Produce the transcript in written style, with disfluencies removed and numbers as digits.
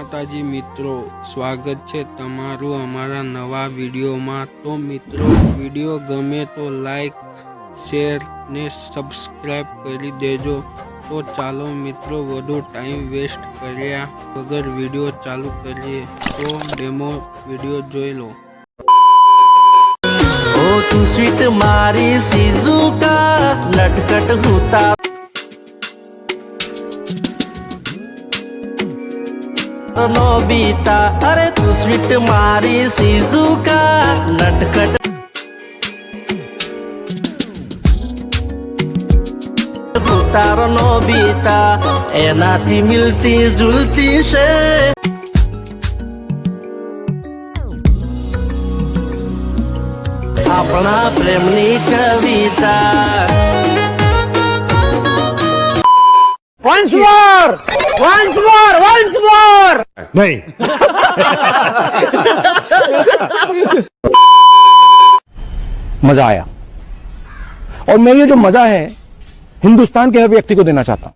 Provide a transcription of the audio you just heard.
माताजी मित्रों, स्वागत है तमारू अमारा नवा विडियो में। तो मित्रों, विडियो गमे तो लाइक शेर ने सब्सक्राइब करी देजो। तो चालो मित्रों, वधु टाइम वेस्ट कर्या वगर विडियो चालू करिए। तो डेमो विडियो जोई लो। ओ तू स्वीट मारी शिजुका नटखट होता नोबिता। अरे तू स्वीट मारी शिजुका नटखट तारो नोबिता एनाथी मिलती जुलती से अपना प्रेमनी कविता। Once more! Once more! Once more! नहीं। मजा आया और मैं ये जो मजा है हिंदुस्तान के हर व्यक्ति को देना चाहता हूं।